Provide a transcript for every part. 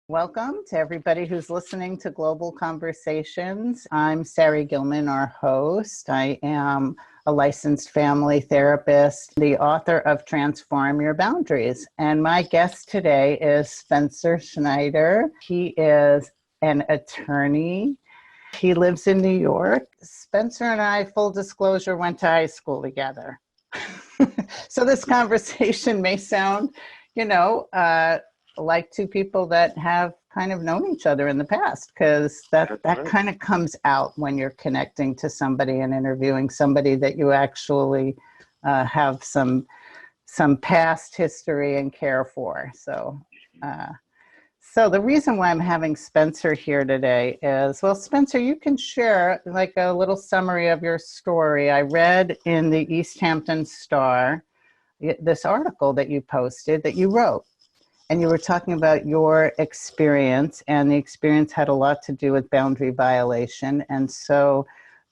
Welcome to everybody who's listening to Global Conversations. I'm Sarri Gilman, our host. I am a licensed family therapist, the author of Transform Your Boundaries. And my guest today is Spencer Schneider. He is an attorney. He lives in New York. Spencer and I, full disclosure, went to high school together. So this conversation may sound, like two people that have kind of known each other in the past, because that kind of comes out when you're connecting to somebody and interviewing somebody that you actually have some past history and care for. So the reason why I'm having Spencer here today is, well, Spencer, you can share like a little summary of your story. I read in the East Hampton Star this article that you posted, that you wrote. And you were talking about your experience, and the experience had a lot to do with boundary violation. And so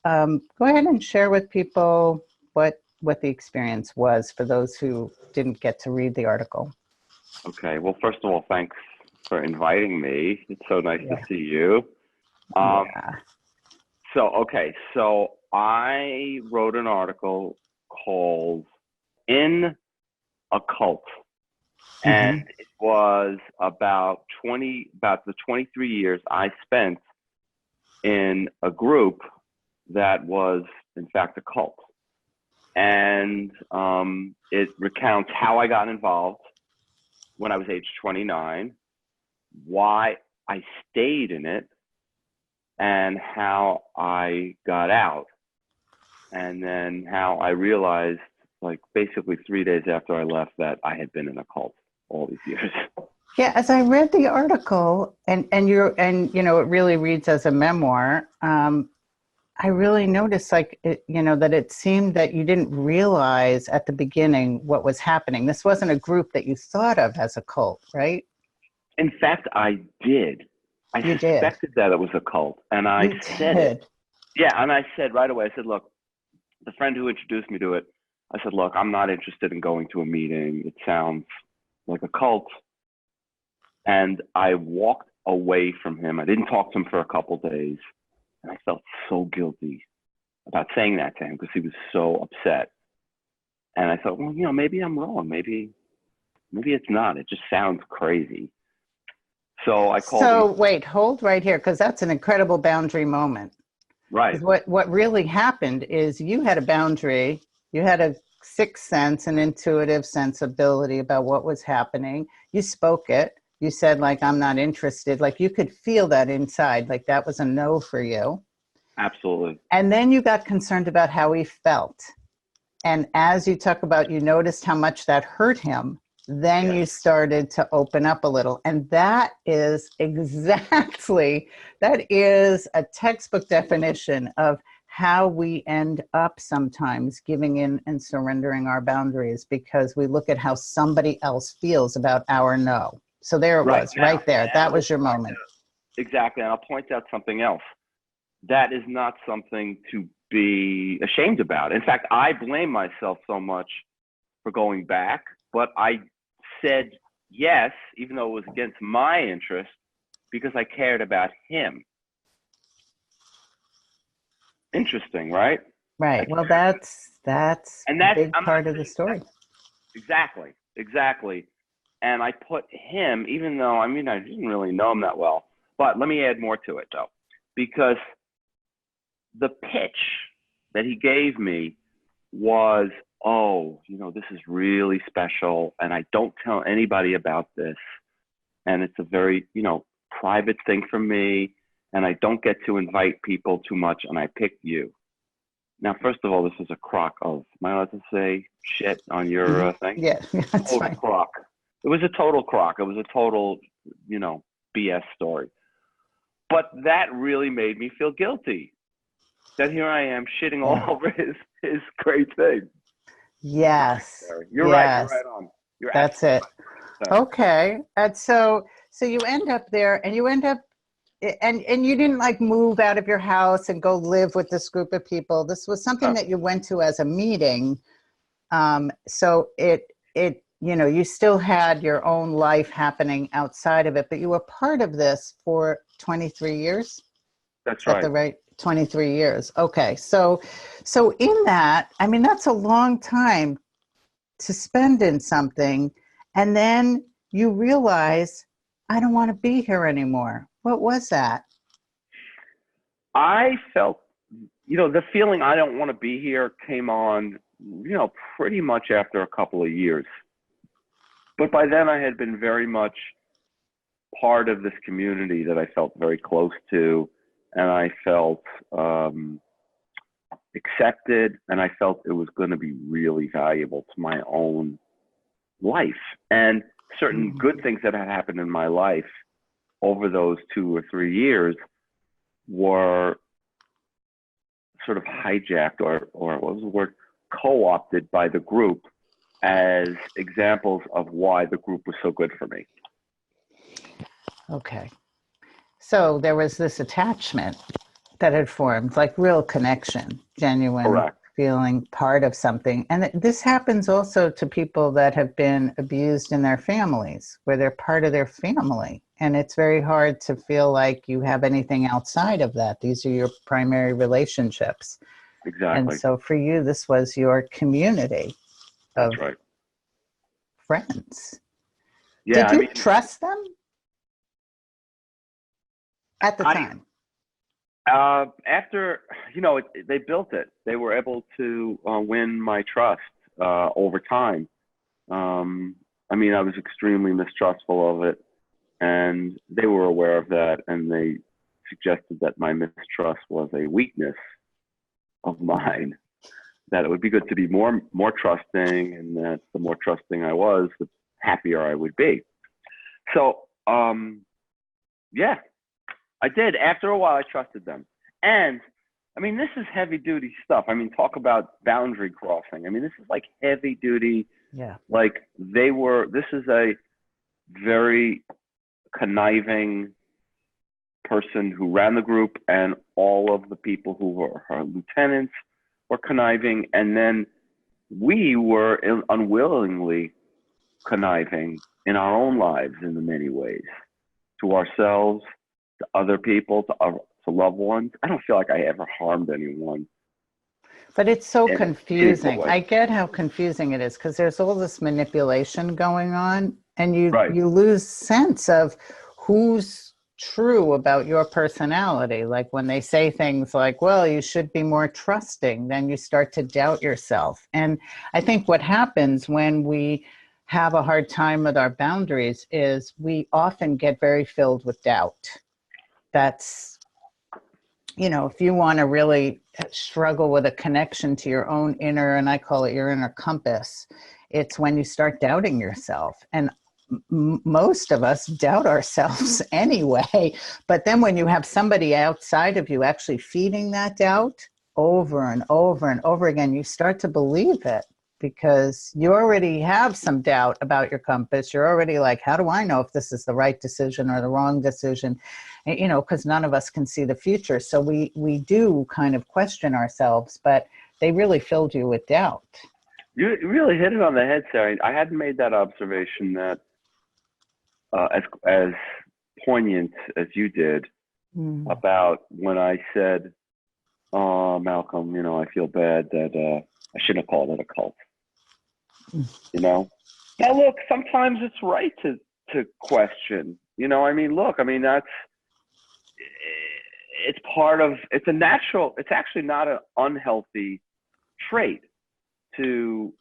go ahead and share with people what the experience was for those who didn't get to read the article. Okay. Well, first of all, thanks for inviting me. It's so nice to see you. So I wrote an article called In a Cult. And it was about the 23 years I spent in a group that was, in fact, a cult. And it recounts how I got involved when I was age 29, why I stayed in it, and how I got out. And then how I realized, like, basically 3 days after I left, that I had been in a cult all these years. Yeah, as I read the article, and it really reads as a memoir. I really noticed, that it seemed that you didn't realize at the beginning what was happening. This wasn't a group that you thought of as a cult, right? In fact, I did. I suspected that it was a cult, and I said it. Yeah, and I said right away. I said, "Look, the friend who introduced me to it." I said, "Look, I'm not interested in going to a meeting. It sounds like a cult." And I walked away from him. I didn't talk to him for a couple days. And I felt so guilty about saying that to him because he was so upset. And I thought, well, maybe I'm wrong. Maybe it's not. It just sounds crazy. So I called him. Wait, hold right here, because that's an incredible boundary moment. Right. What really happened is you had a boundary. You had a sixth sense, an intuitive sensibility about what was happening. You spoke it. You said, like, I'm not interested. Like, you could feel that inside, like that was a no for you. Absolutely. And then you got concerned about how he felt. And as you talk about, you noticed how much that hurt him. Then you started to open up a little. And that is a textbook definition of how we end up sometimes giving in and surrendering our boundaries, because we look at how somebody else feels about our no. So there it was, right there. That was your moment. Exactly. And I'll point out something else. That is not something to be ashamed about. In fact, I blame myself so much for going back, but I said yes, even though it was against my interest, because I cared about him. Interesting, right? Right. Well, that's a big part of the story. Exactly. And I put him, even though, I didn't really know him that well, but let me add more to it though, because the pitch that he gave me was, this is really special, and I don't tell anybody about this, and it's a very, private thing for me, and I don't get to invite people too much, and I picked you. Now, first of all, this is a crock of, am I allowed to say shit on your thing? Yeah, that's fine. Crock. It was a total crock. It was a total, BS story. But that really made me feel guilty. That here I am shitting all over his great thing. Yes. You're right. You're right on. That's it. Right. Okay. And so you end up there, and you end up, and you didn't like move out of your house and go live with this group of people. This was something that you went to as a meeting. So it you know, you still had your own life happening outside of it, but you were part of this for 23 years. That's Is that right. the right 23 years? Okay. So in that, I mean, that's a long time to spend in something. And then you realize, I don't want to be here anymore. What was that? I felt, the feeling I don't want to be here came on, pretty much after a couple of years. But by then I had been very much part of this community that I felt very close to, and I felt accepted, and I felt it was going to be really valuable to my own life. And certain good things that had happened in my life over those 2 or 3 years were sort of hijacked or what was the word? Co-opted by the group as examples of why the group was so good for me. Okay. So there was this attachment that had formed, like real connection, genuine. Correct. Feeling part of something. And this happens also to people that have been abused in their families, where they're part of their family. And it's very hard to feel like you have anything outside of that. These are your primary relationships. Exactly. And so for you, this was your community of That's right. friends. Yeah, Did you trust them at the time? After, they built it. They were able to win my trust over time. I was extremely mistrustful of it, and they were aware of that, and they suggested that my mistrust was a weakness of mine, that it would be good to be more trusting, and that the more trusting I was, the happier I would be. So, yeah. I did. After a while, I trusted them. And, this is heavy duty stuff. Talk about boundary crossing. This is like heavy duty. Yeah. Like this is a very conniving person who ran the group, and all of the people who were her lieutenants were conniving. And then we were unwillingly conniving in our own lives in many ways, to ourselves, to other people, to loved ones. I don't feel like I ever harmed anyone. But it's so confusing. I get how confusing it is, because there's all this manipulation going on, and you lose sense of who's true about your personality. Like when they say things like, well, you should be more trusting, then you start to doubt yourself. And I think what happens when we have a hard time with our boundaries is we often get very filled with doubt. That's, if you want to really struggle with a connection to your own inner, and I call it your inner compass, it's when you start doubting yourself. And most of us doubt ourselves anyway. But then when you have somebody outside of you actually feeding that doubt over and over and over again, you start to believe it, because you already have some doubt about your compass. You're already like, how do I know if this is the right decision or the wrong decision? Because none of us can see the future. So we do kind of question ourselves, but they really filled you with doubt. You really hit it on the head, Sarri. I hadn't made that observation that as poignant as you did about when I said, oh, Malcolm, I feel bad that I shouldn't have called it a cult. Now look, sometimes it's right to question, that's, it's part of, it's a natural, it's actually not an unhealthy trait to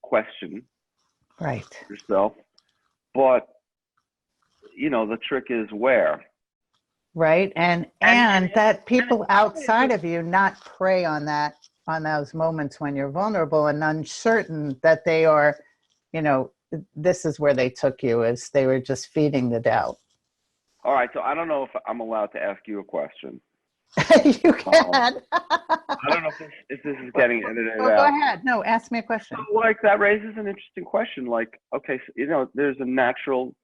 question yourself, but the trick is where. Right. And that people outside of you not prey on that, on those moments when you're vulnerable and uncertain, that they are, this is where they took you, as they were just feeding the doubt. All right. So I don't know if I'm allowed to ask you a question. You can. I don't know if this is getting edited out. Go ahead. No, ask me a question. So, that raises an interesting question. Like, okay, so, there's a natural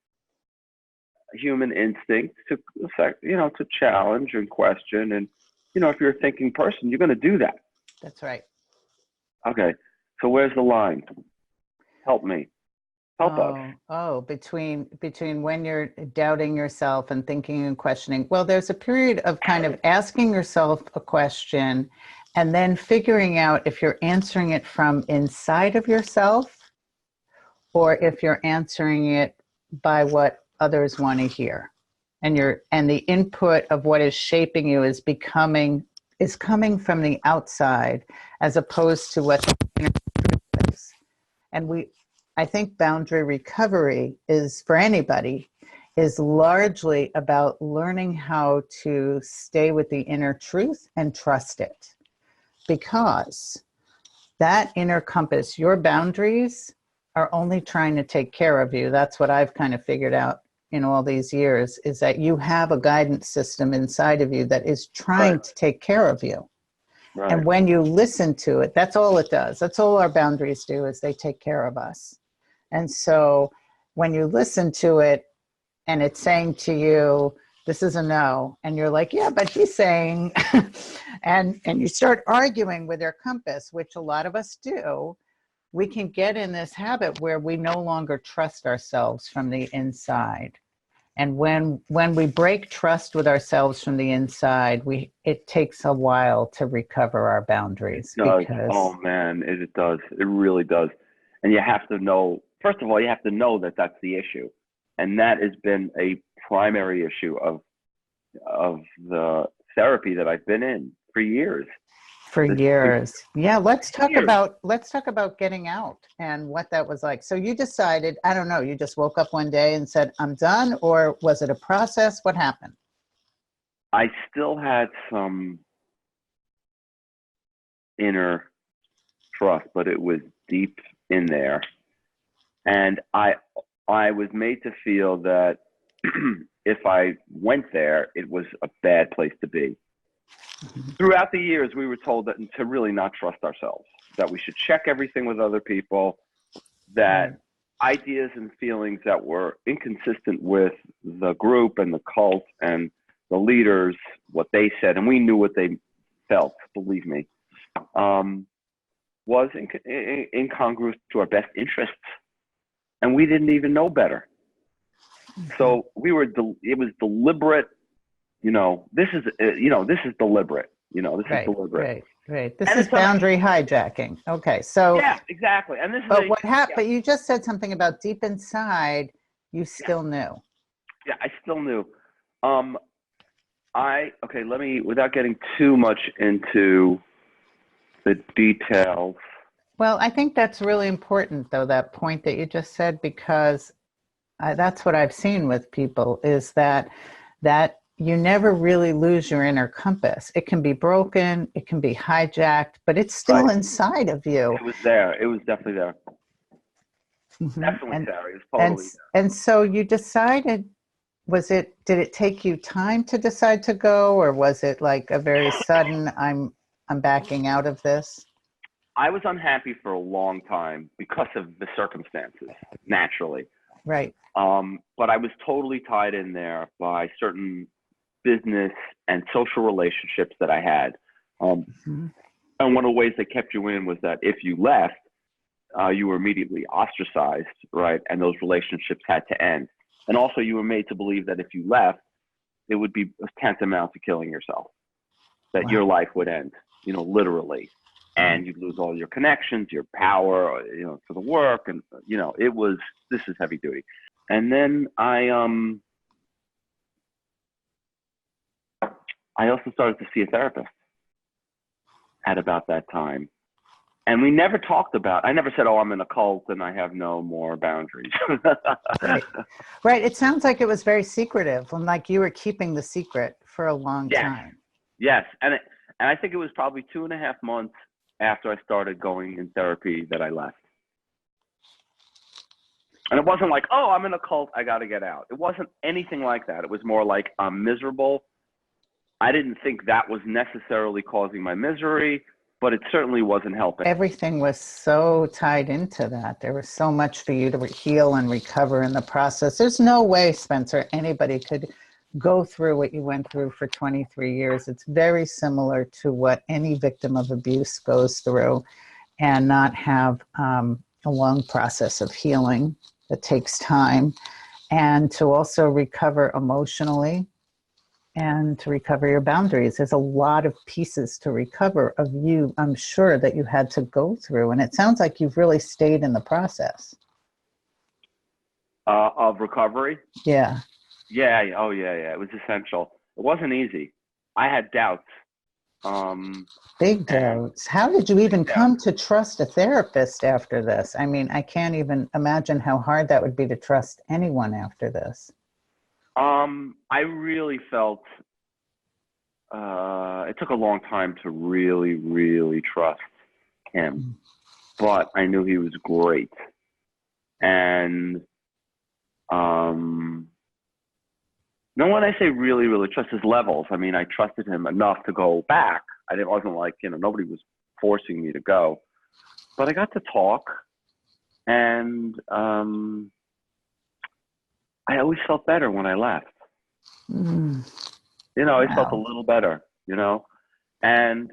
human instinct to challenge and question, and if you're a thinking person, you're going to do that. That's right. Okay, so where's the line? Help me. Help us. Between when you're doubting yourself and thinking and questioning. Well, there's a period of kind of asking yourself a question and then figuring out if you're answering it from inside of yourself or if you're answering it by what others want to hear. And the input of what is shaping you is coming from the outside as opposed to what the inner truth is. And I think boundary recovery is, for anybody, is largely about learning how to stay with the inner truth and trust it. Because that inner compass, your boundaries are only trying to take care of you. That's what I've kind of figured out in all these years, is that you have a guidance system inside of you that is trying to take care of you. Right. And when you listen to it, that's all it does. That's all our boundaries do, is they take care of us. And so when you listen to it and it's saying to you, this is a no, and you're like, yeah, but he's saying, and you start arguing with your compass, which a lot of us do, we can get in this habit where we no longer trust ourselves from the inside. And when we break trust with ourselves from the inside, it takes a while to recover our boundaries. It does. Oh man, it does. It really does. And you have to know, first of all, you have to know that that's the issue. And that has been a primary issue of the therapy that I've been in for years. Yeah, let's talk about getting out and what that was like. So you decided, I don't know, you just woke up one day and said, I'm done, or was it a process? What happened? I still had some inner trust, but it was deep in there. And I was made to feel that if I went there, it was a bad place to be. Throughout the years, we were told that to really not trust ourselves, that we should check everything with other people, that ideas and feelings that were inconsistent with the group and the cult and the leaders, what they said, and we knew what they felt, believe me, was incongruous to our best interests. And we didn't even know better. So it was deliberate. This is deliberate. This is deliberate. Right. This is boundary hijacking. Okay. So yeah, exactly. And this but what happened? But you just said something about deep inside, you still knew. Yeah, I still knew. Let me, without getting too much into the details. Well, I think that's really important, though, that point that you just said, because that's what I've seen with people, is that you never really lose your inner compass. It can be broken, it can be hijacked, but it's still inside of you. It was there. It was definitely there. Mm-hmm. Definitely there. It was totally there. And so you decided, did it take you time to decide to go, or was it like a very sudden, I'm backing out of this? I was unhappy for a long time because of the circumstances, naturally. Right. But I was totally tied in there by certain business and social relationships that I had. And one of the ways they kept you in was that if you left, you were immediately ostracized, right? And those relationships had to end. And also you were made to believe that if you left, it would be tantamount to killing yourself, that your life would end, literally. And you'd lose all your connections, your power, for the work. And, this is heavy duty. And then I also started to see a therapist at about that time. And we never talked about, I never said, oh, I'm in a cult and I have no more boundaries. Right. It sounds like it was very secretive, and like you were keeping the secret for a long time. Yes. And I think it was probably 2.5 months after I started going in therapy that I left. And it wasn't like, oh, I'm in a cult, I got to get out. It wasn't anything like that. It was more like, I'm miserable. I didn't think that was necessarily causing my misery, but it certainly wasn't helping. Everything was so tied into that. There was so much for you to heal and recover in the process. There's no way, Spencer, anybody could go through what you went through for 23 years. It's very similar to what any victim of abuse goes through, and not have a long process of healing that takes time, and to also recover emotionally and to recover your boundaries. There's a lot of pieces to recover of you, I'm sure, that you had to go through. And it sounds like you've really stayed in the process. Of recovery? Yeah. Yeah. Oh, yeah. It was essential. It wasn't easy. I had doubts. Big doubts. How did you even come to trust a therapist after this? I mean, I can't even imagine how hard that would be to trust anyone after this. I really felt it took a long time to really, really trust him, but I knew he was great. And no, when I say really, really trust, his levels, I mean, I trusted him enough to go back. Wasn't like, nobody was forcing me to go, but I got to talk, and I always felt better when I left. Wow. I felt a little better, and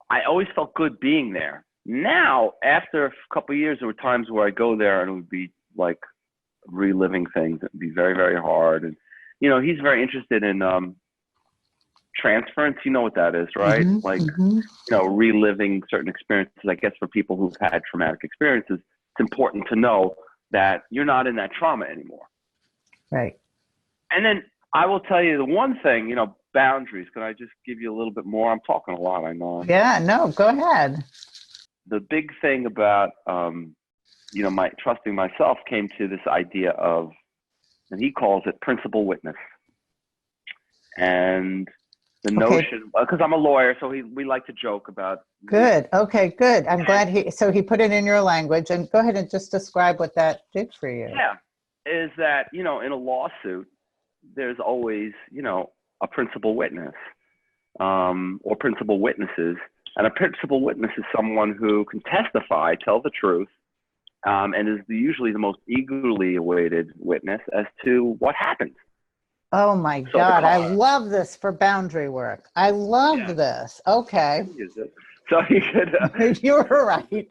I always felt good being there. Now, after a couple of years, there were times where I go there and it would be like reliving things. It would be very, very hard. And, he's very interested in transference. You know what that is, right? Reliving certain experiences. I guess for people who've had traumatic experiences, it's important to know that you're not in that trauma anymore. Right. And then I will tell you the one thing, boundaries. Can I just give you a little bit more? I'm talking a lot, I know. Yeah, no, go ahead. The big thing about, my trusting myself came to this idea of, and he calls it principal witness. And the notion, because I'm a lawyer, so we like to joke about. Good. Okay, good. I'm glad he put it in your language. And go ahead and just describe what that did for you. Yeah, is that, in a lawsuit, there's always, a principal witness or principal witnesses. And a principal witness is someone who can testify, tell the truth, and is usually the most eagerly awaited witness as to what happened. Oh my God, I love this for boundary work. I love this. Okay. So you could. You're right.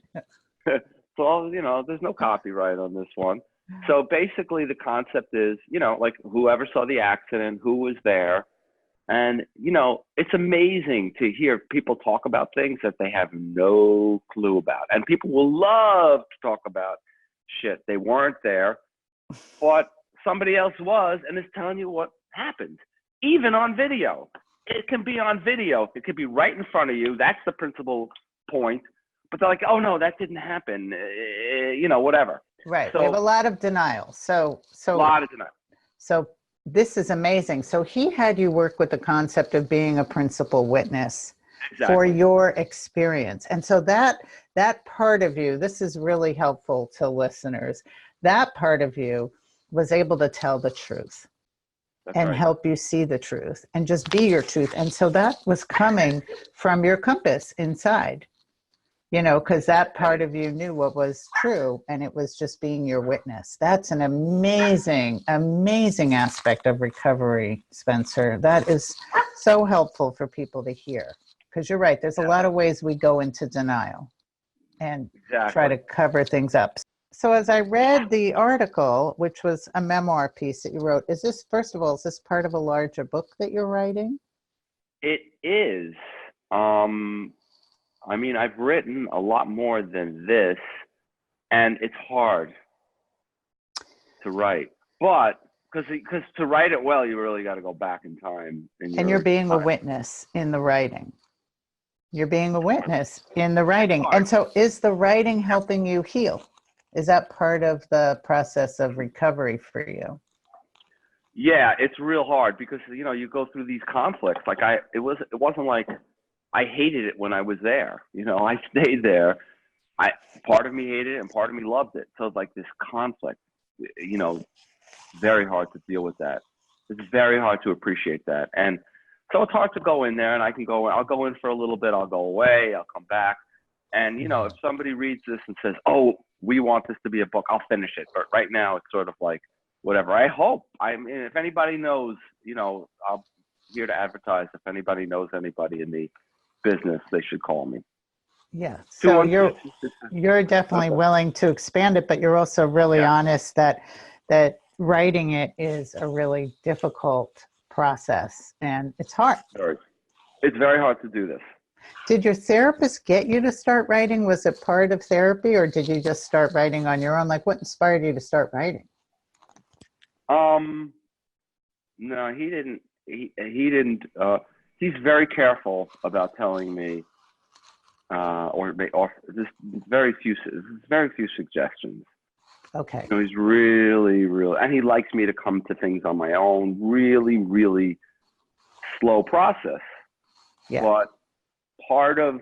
So, there's no copyright on this one. So basically the concept is, like whoever saw the accident, who was there. And, it's amazing to hear people talk about things that they have no clue about. And people will love to talk about shit. They weren't there, but somebody else was and is telling you what happened, even on video. It can be on video. It could be right in front of you. That's the principal point. But they're like, oh, no, that didn't happen, whatever. Right. So, we have a lot of denial. So a lot of denial. So this is amazing. So he had you work with the concept of being a principal witness for your experience. And so that part of you, this is really helpful to listeners. That part of you was able to tell the truth. That's and right. Help you see the truth and just be your truth. And so that was coming from your compass inside, because that part of you knew what was true and it was just being your witness. That's an amazing, amazing aspect of recovery, Spencer. That is so helpful for people to hear, because you're right. There's a lot of ways we go into denial and try to cover things up. So as I read the article, which was a memoir piece that you wrote, is this part of a larger book that you're writing? It is. I've written a lot more than this, and it's hard to write. But because to write it well, you really got to go back in time. And you're being a witness in the writing. You're being a witness in the writing. And so is the writing helping you heal? Is that part of the process of recovery for you? Yeah, it's real hard because, you go through these conflicts. Like it wasn't like I hated it when I was there. I stayed there. Part of me hated it and part of me loved it. So like this conflict, very hard to deal with that. It's very hard to appreciate that. And so it's hard to go in there, and I'll go in for a little bit. I'll go away. I'll come back. And, if somebody reads this and says, oh, we want this to be a book, I'll finish it. But right now it's sort of like, whatever. I hope. If anybody knows, I'm here to advertise. If anybody knows anybody in the business, they should call me. Yeah. Two So unfit. you're definitely willing to expand it, but you're also really honest that writing it is a really difficult process and it's hard. It's very hard to do this. Did your therapist get you to start writing? Was it part of therapy, or did you just start writing on your own? Like, what inspired you to start writing? No, he didn't. He didn't. He's very careful about telling me, or just very few suggestions. Okay. So he's really, and he likes me to come to things on my own. Really, really slow process. Yeah. But because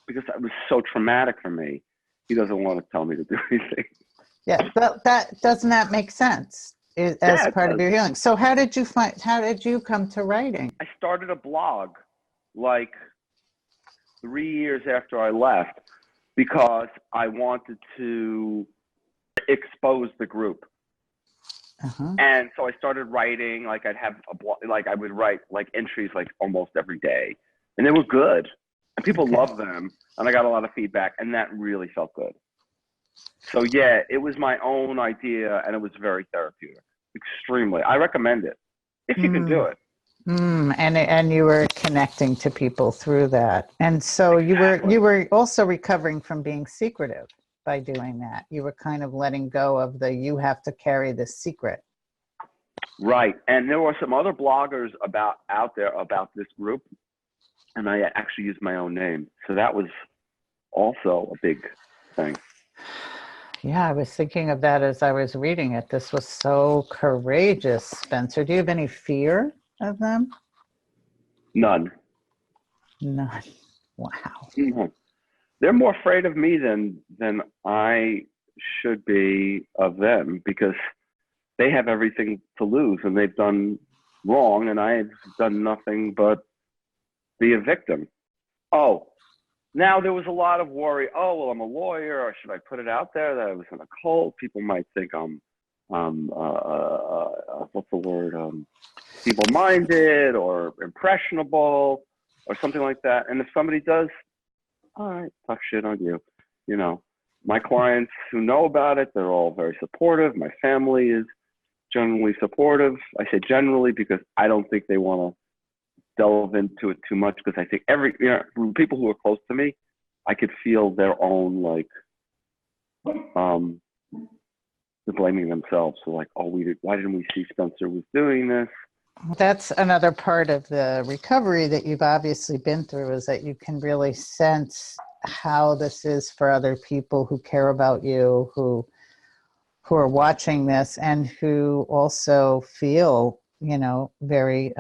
it was so traumatic for me, he doesn't want to tell me to do anything. Yeah, but doesn't that make sense as part of your healing? So how did you come to writing? I started a blog like 3 years after I left because I wanted to expose the group. Uh-huh. And so I started writing, like I'd have a blog, like I would write like entries like almost every day, and they were good and people loved them, and I got a lot of feedback, and that really felt good. So yeah, it was my own idea, and it was very therapeutic. Extremely. I recommend it if you can do it. And you were connecting to people through that. And so you were also recovering from being secretive by doing that. You were kind of letting go of you have to carry this secret. Right. And there were some other bloggers out there about this group, and I actually used my own name. So that was also a big thing. Yeah, I was thinking of that as I was reading it. This was so courageous, Spencer. Do you have any fear of them? None. None. Wow. Mm-hmm. They're more afraid of me than I should be of them, because they have everything to lose and they've done wrong, and I've done nothing but be a victim. Oh, now there was a lot of worry. Oh, well, I'm a lawyer, or should I put it out there that I was in a cult? People might think I'm what's the word? Feeble-minded or impressionable or something like that. And if somebody does, all right, talk shit on you. You know, my clients who know about it, they're all very supportive. My family is generally supportive. I say generally because I don't think they want to delve into it too much, because I think people who are close to me, I could feel their own, like, they're blaming themselves. So like, oh, why didn't we see Spencer was doing this? That's another part of the recovery that you've obviously been through, is that you can really sense how this is for other people who care about you, who are watching this, and who also feel, very,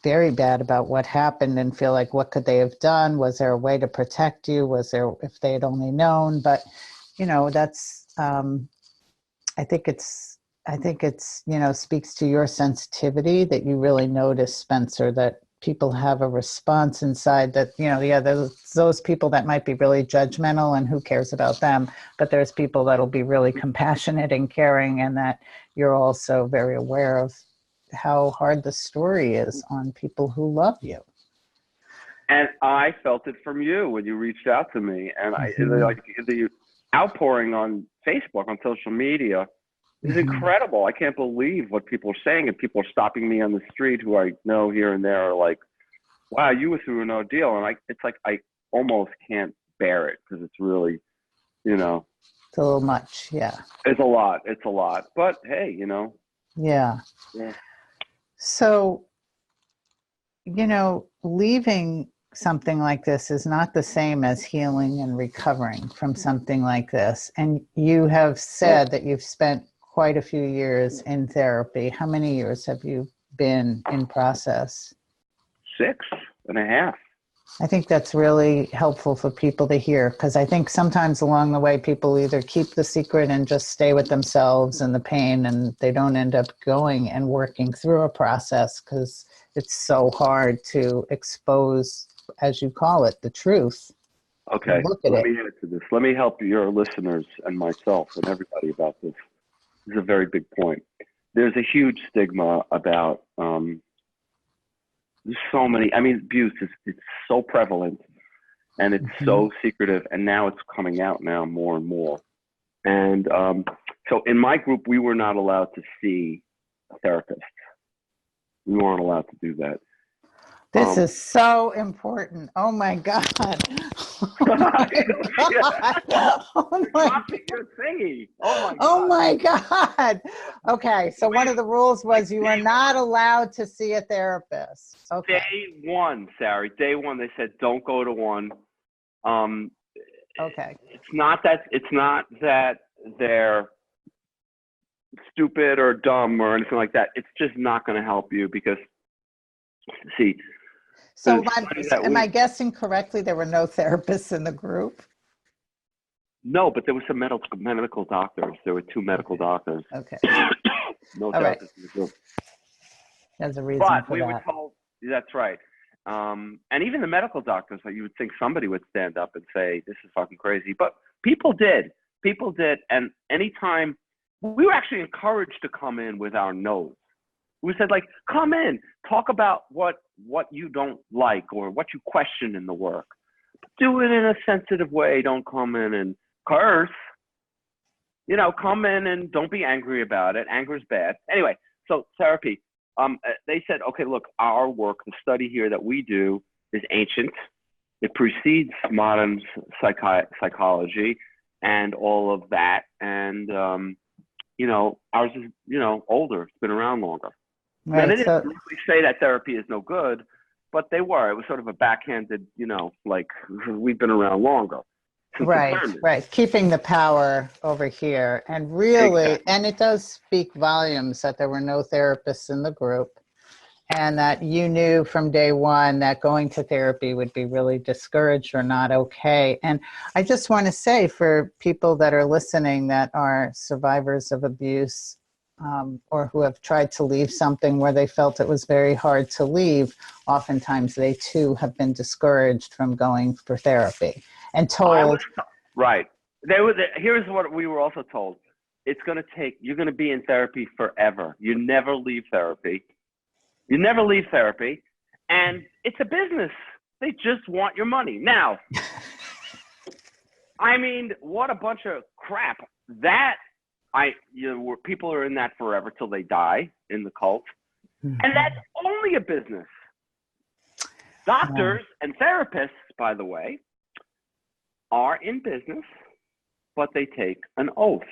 very bad about what happened, and feel like, what could they have done? Was there a way to protect you? Was there, if they had only known? But, that's, I think it's, speaks to your sensitivity that you really notice, Spencer, that people have a response inside that, there's those people that might be really judgmental and who cares about them, but there's people that'll be really compassionate and caring, and that you're also very aware of how hard the story is on people who love you. And I felt it from you when you reached out to me, and like the outpouring on Facebook, on social media, is incredible. I can't believe what people are saying, and people are stopping me on the street who I know here and there are like, wow, you were through an ordeal. And it's like, I almost can't bear it, because it's really, It's a little much, yeah. It's a lot. But hey, Yeah. So, leaving something like this is not the same as healing and recovering from something like this. And you have said that you've spent quite a few years in therapy. How many years have you been in process? 6.5. I think that's really helpful for people to hear, because I think sometimes along the way people either keep the secret and just stay with themselves and the pain, and they don't end up going and working through a process because it's so hard to expose, as you call it, the truth. Okay, let me add to this. Let me help your listeners and myself and everybody about this. This is a very big point. There's a huge stigma about, there's so many, abuse is, it's so prevalent. and it's so secretive. And now it's coming out now more and more. And so in my group, we were not allowed to see a therapist. We weren't allowed to do that. This is so important. Oh my God. Oh my God. Oh my God. Oh my God. Okay. So one of the rules was you were not allowed to see a therapist. Okay. Day one, Sarri. Day one, they said, don't go to one. Okay. It's not that they're stupid or dumb or anything like that. It's just not going to help you because, see. So am I guessing correctly? There were no therapists in the group? No, but there were some medical doctors. There were 2 medical doctors. Okay. No therapists in the group. There's a reason but for we that. were told, that's right. And even the medical doctors, you would think somebody would stand up and say, this is fucking crazy. But people did. And anytime, we were actually encouraged to come in with our notes. We said, like, come in, talk about what you don't like or what you question in the work. But do it in a sensitive way. Don't come in and curse. Come in and don't be angry about it. Anger is bad. Anyway, so therapy. They said, okay, look, our work, the study here that we do is ancient. It precedes modern psychology and all of that. And, ours is, older. It's been around longer. Right, now, they didn't really say that therapy is no good, but they were. It was sort of a backhanded, like we've been around longer. Right. Keeping the power over here. And really, exactly. And it does speak volumes that there were no therapists in the group and that you knew from day one that going to therapy would be really discouraged or not okay. And I just want to say for people that are listening that are survivors of abuse, or who have tried to leave something where they felt it was very hard to leave, oftentimes they too have been discouraged from going for therapy and told. Right. Here's what we were also told. You're going to be in therapy forever. You never leave therapy. And it's a business. They just want your money. Now, I mean, what a bunch of crap. People are in that forever till they die in the cult. Mm-hmm. And that's only a business. Doctors and therapists, by the way, are in business, but they take an oath.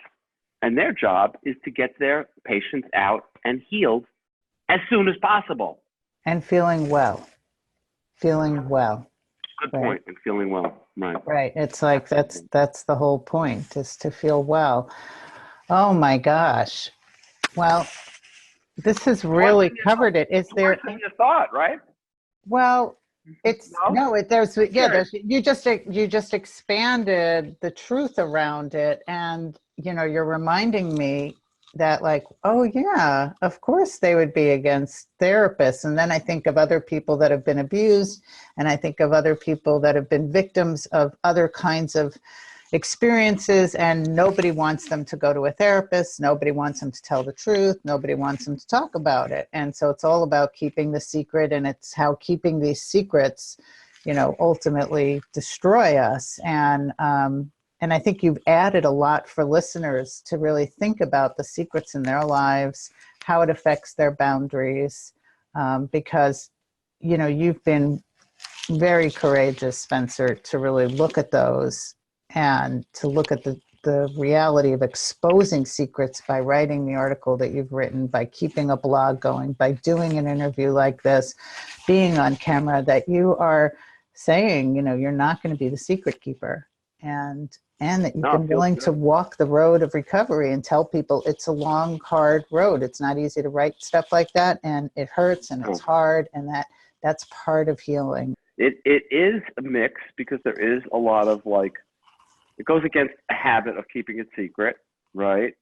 And their job is to get their patients out and healed as soon as possible. And feeling well. Good point. And feeling well. Right. Right. It's like that's the whole point, is to feel well. Oh my gosh. Well, this has really covered it. Is there a thought, right? Well, you just expanded the truth around it, and you're reminding me that, like, oh yeah, of course they would be against therapists. And then I think of other people that have been abused, and I think of other people that have been victims of other kinds of experiences, and nobody wants them to go to a therapist. Nobody wants them to tell the truth. Nobody wants them to talk about it. And so it's all about keeping the secret, and it's how keeping these secrets, ultimately destroy us. And I think you've added a lot for listeners to really think about the secrets in their lives, how it affects their boundaries, because, you've been very courageous, Spencer, to really look at those and to look at the reality of exposing secrets by writing the article that you've written, by keeping a blog going, by doing an interview like this, being on camera, that you are saying, you're not going to be the secret keeper. And that you've been willing to walk the road of recovery and tell people it's a long, hard road. It's not easy to write stuff like that, and it hurts and it's hard, and that's part of healing. It is a mix, because there is a lot of, like, it goes against a habit of keeping it secret, right?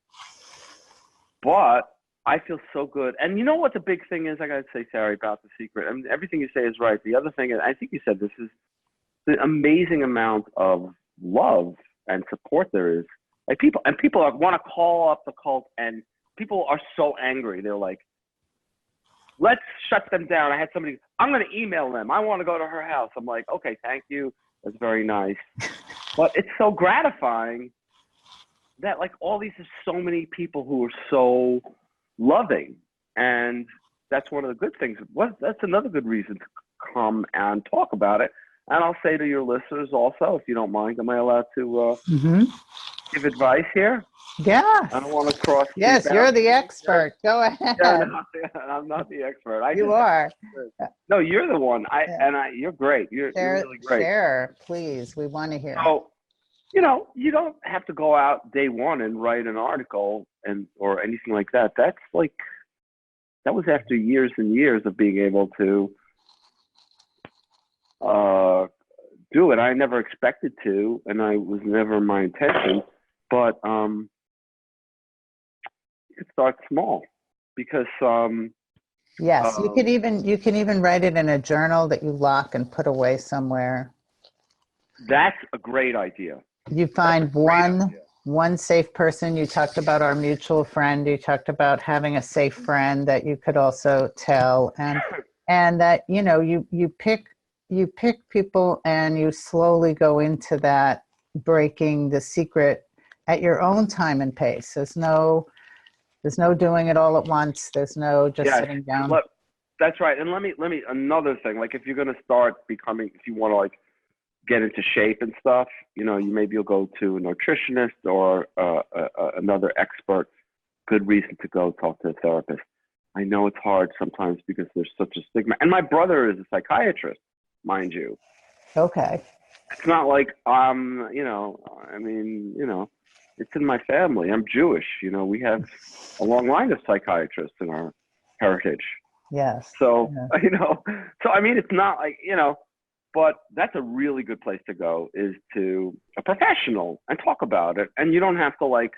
But I feel so good. And you know what the big thing is, I got to say, Sarri, about the secret? I mean, everything you say is right. The other thing is, I think you said this, is the amazing amount of love and support there is. Like, people want to call up the cult, and people are so angry. They're like, let's shut them down. I had somebody, I'm going to email them. I want to go to her house. I'm like, okay, thank you. That's very nice. But it's so gratifying that like all these are so many people who are so loving. And that's one of the good things. That's another good reason to come and talk about it. And I'll say to your listeners also, if you don't mind, am I allowed to give advice here? Yeah. I don't want to cross. Yes, you're the expert. Go ahead. Yeah, no, I'm not the expert. You are. No, you're the one. You're great. You're really great. Share, please. We want to hear. So, you don't have to go out day one and write an article or anything like that. That's like, that was after years and years of being able to do it. I never expected to, and I was never my intention. But you could start small because yes, you can even write it in a journal that you lock and put away somewhere. That's a great idea. You find one safe person. You talked about our mutual friend. You talked about having a safe friend that you could also tell, and that you pick people and you slowly go into that, breaking the secret at your own time and pace. There's no doing it all at once. There's no just sitting down. That's right. And let me another thing. Like if you're going to start becoming, if you want to like get into shape and stuff, you'll go to a nutritionist or another expert. Good reason to go talk to a therapist. I know it's hard sometimes because there's such a stigma. And my brother is a psychiatrist, mind you. Okay. It's not like it's in my family. I'm Jewish. We have a long line of psychiatrists in our heritage. Yes. So, it's not like, but that's a really good place to go, is to a professional and talk about it. And you don't have to like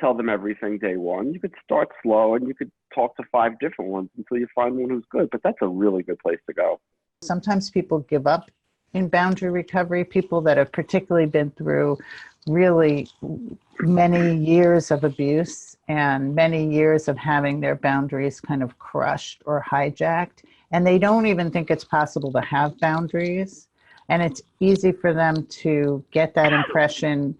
tell them everything day one. You could start slow and you could talk to 5 different ones until you find one who's good. But that's a really good place to go. Sometimes people give up in boundary recovery, people that have particularly been through really many years of abuse and many years of having their boundaries kind of crushed or hijacked. And they don't even think it's possible to have boundaries. And it's easy for them to get that impression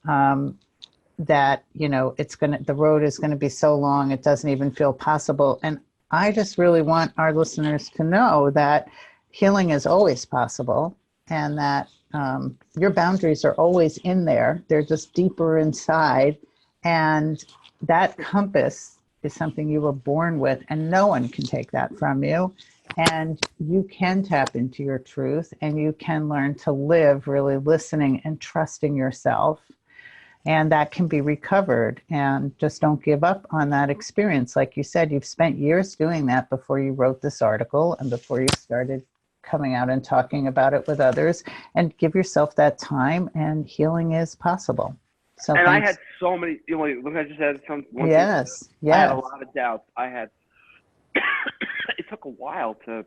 that, the road is going to be so long, it doesn't even feel possible. And I just really want our listeners to know that healing is always possible, and that your boundaries are always in there. They're just deeper inside. And that compass is something you were born with, and no one can take that from you. And you can tap into your truth, and you can learn to live really listening and trusting yourself. And that can be recovered. And just don't give up on that experience. Like you said, you've spent years doing that before you wrote this article and before you started coming out and talking about it with others. And give yourself that time, and healing is possible. So and thanks. I had so many, look, I just had yes. I had a lot of doubts. It took a while to,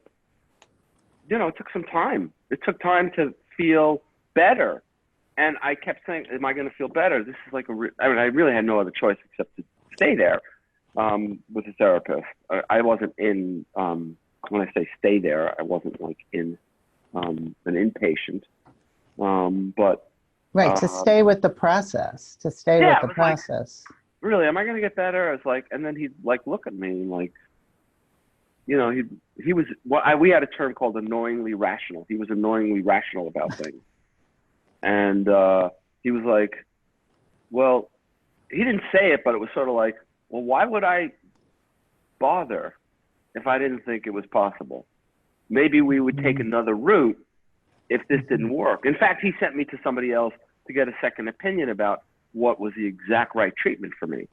it took some time. It took time to feel better. And I kept saying, am I going to feel better? This is like I really had no other choice except to stay there with a therapist. I wasn't in, when I say stay there, I wasn't like in an inpatient. But right, to stay with the process, with the process. Like, really, am I going to get better? I was like, and then he'd like look at me like, he was, we had a term called annoyingly rational. He was annoyingly rational about things. And he was like, well, he didn't say it, but it was sort of like, well, why would I bother if I didn't think it was possible? Maybe we would take another route if this didn't work. In fact, he sent me to somebody else to get a second opinion about what was the exact right treatment for me.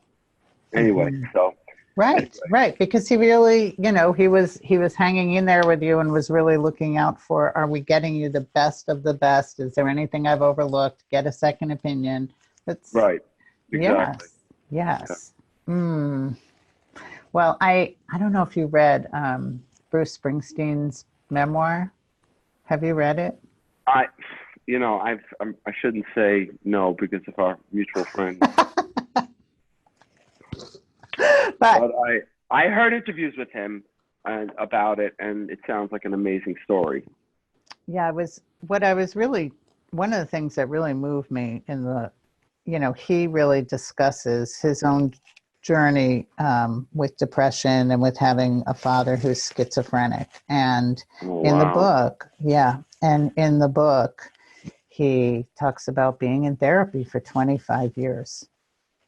Anyway, so. Right. Because he really, he was hanging in there with you and was really looking out for, are we getting you the best of the best? Is there anything I've overlooked? Get a second opinion. That's right. Exactly. Yes. Yeah. Well, I don't know if you read Bruce Springsteen's memoir. Have you read it? I shouldn't say no because of our mutual friend. But I heard interviews with him about it, and it sounds like an amazing story. Yeah, what I was really one of the things that really moved me in the, he really discusses his own journey with depression and with having a father who's schizophrenic. And in the book, and in the book, he talks about being in therapy for 25 years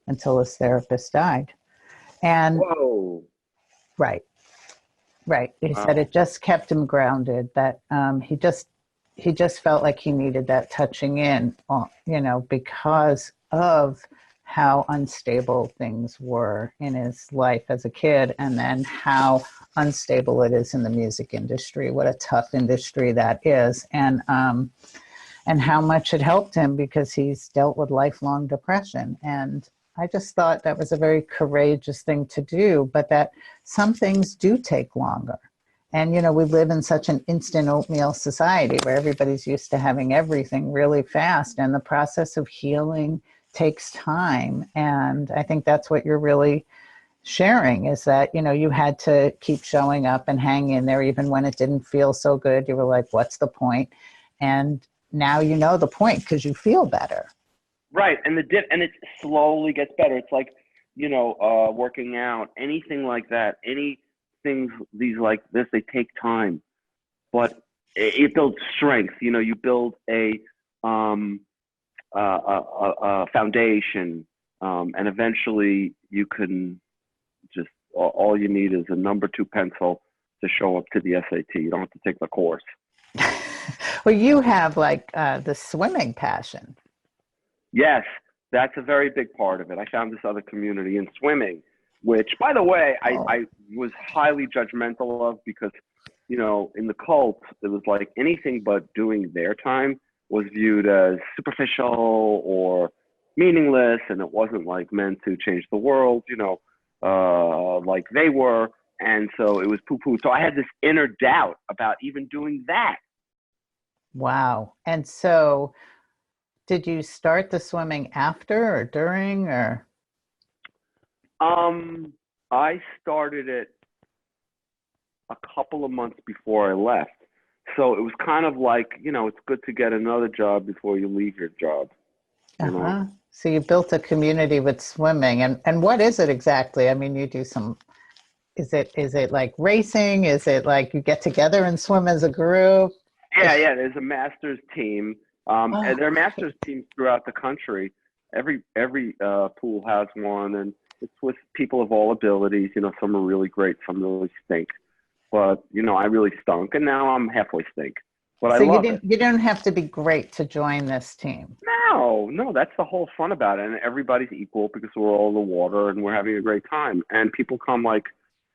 until his therapist died. And Whoa. Right. He said it just kept him grounded, that he just felt like he needed that touching in, because of how unstable things were in his life as a kid, and then how unstable it is in the music industry, what a tough industry that is, and how much it helped him because he's dealt with lifelong depression. And I just thought that was a very courageous thing to do, but that some things do take longer. And, we live in such an instant oatmeal society where everybody's used to having everything really fast, and the process of healing takes time. And I think that's what you're really sharing, is that, you had to keep showing up and hang in there even when it didn't feel so good. You were like, what's the point? And now you know the point because you feel better. Right. And and it slowly gets better. It's like, working out, anything like that, any things, these like this, they take time, but it builds strength. You build a foundation, and eventually you can just, all you need is a number 2 pencil to show up to the SAT. You don't have to take the course. Well, you have like the swimming passion. Yes, that's a very big part of it. I found this other community in swimming, which, by the way, I was highly judgmental of because, in the cult, it was like anything but doing their time was viewed as superficial or meaningless, and it wasn't like meant to change the world, like they were. And so it was poo-poo. So I had this inner doubt about even doing that. Wow. And so did you start the swimming after or during, or? I started it a couple of months before I left. So it was kind of like, it's good to get another job before you leave your job. So you built a community with swimming, and what is it exactly? I mean, you do some, is it like racing? Is it like you get together and swim as a group? Yeah. There's a masters team. And there are masters teams throughout the country. Every pool has one, and it's with people of all abilities. Some are really great, some really stink. But I really stunk, and now I'm halfway stink. But so I love it. You don't have to be great to join this team. No, that's the whole fun about it. And everybody's equal because we're all in the water and we're having a great time. And people come like,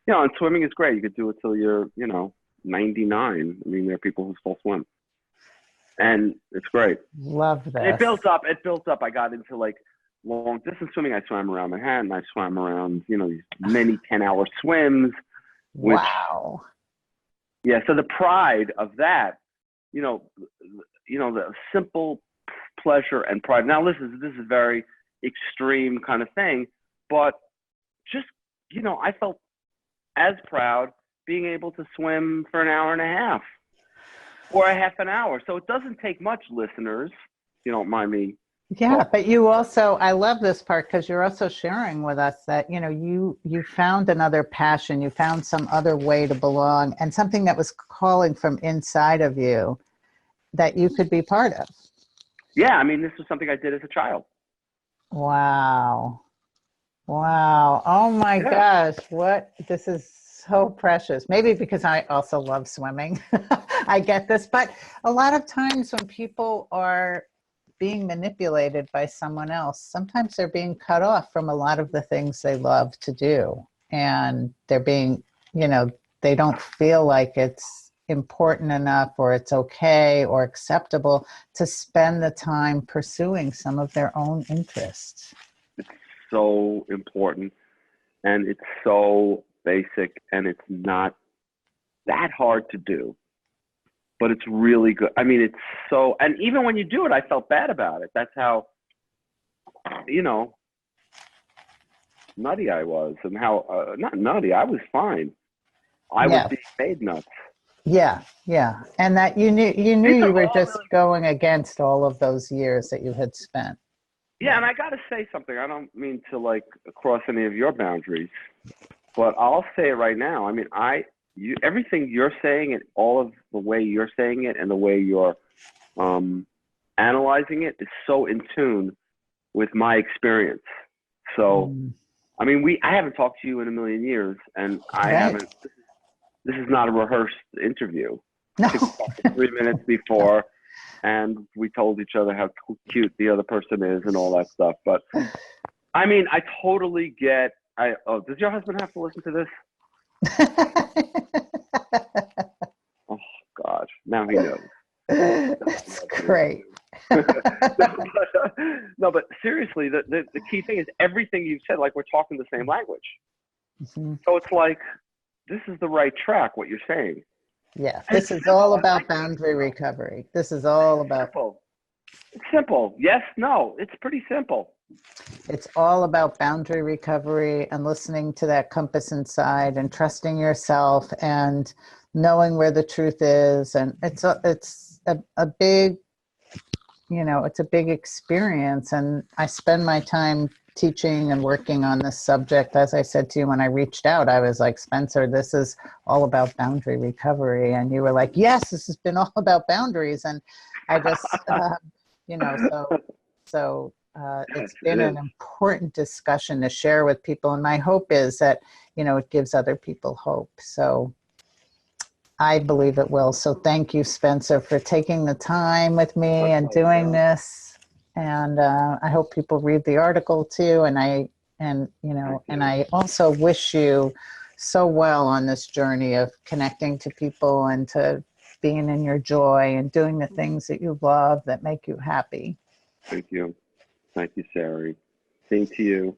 and swimming is great. You could do it till you're, 99. I mean, there are people who still swim. And it's great. Love this. It built up. I got into like long distance swimming. I swam around Manhattan. I swam around, these many 10-hour swims. Wow. Yeah. So the pride of that, the simple pleasure and pride. Now, listen, this is a very extreme kind of thing, but just, I felt as proud being able to swim for an hour and a half. Or a half an hour. So it doesn't take much, listeners, if you don't mind me. Yeah, but you also, I love this part because you're also sharing with us that, you found another passion, you found some other way to belong, and something that was calling from inside of you that you could be part of. Yeah, I mean, this was something I did as a child. Wow. Oh my gosh, this is so precious. Maybe because I also love swimming. I get this, but a lot of times when people are being manipulated by someone else, sometimes they're being cut off from a lot of the things they love to do. And they're being, they don't feel like it's important enough or it's okay or acceptable to spend the time pursuing some of their own interests. It's so important, and it's so basic, and it's not that hard to do, but it's really good. I mean, it's so, and even when you do it, I felt bad about it. That's how, nutty I was, and how, not nutty, I was fine. I was being made nuts. Yeah, yeah. And that you knew These are you were all just really, going against all of those years that you had spent. yeah, and I got to say something. I don't mean to like cross any of your boundaries, but I'll say it right now. I mean, everything you're saying and all of the way you're saying it and the way you're analyzing it is so in tune with my experience. So, Mm. I mean, I haven't talked to you in a million years, and I Right. haven't. This is not a rehearsed interview. No. I think we talked for 3 minutes before, and we told each other how cute the other person is and all that stuff. But I mean, I totally get. Does your husband have to listen to this? Oh gosh, now he knows. It's great. No, but seriously, the key thing is everything you've said. Like we're talking the same language, Mm-hmm. so it's like this is the right track. What you're saying. Yeah, And this it's is all simple. about boundary recovery. This is all about. Simple. It's simple. Yes, no. It's pretty simple. It's all about boundary recovery and listening to that compass inside and trusting yourself and knowing where the truth is. And it's a big, it's a big experience. And I spend my time teaching and working on this subject. As I said to you, when I reached out, I was like, Spencer, this is all about boundary recovery. And you were like, yes, this has been all about boundaries. And I just, it's been an important discussion to share with people. And my hope is that, it gives other people hope. So I believe it will. So thank you, Spencer, for taking the time with me and doing this. And I hope people read the article too. And I also wish you so well on this journey of connecting to people and to being in your joy and doing the things that you love that make you happy. Thank you. Thank you, Sarri. Same to you.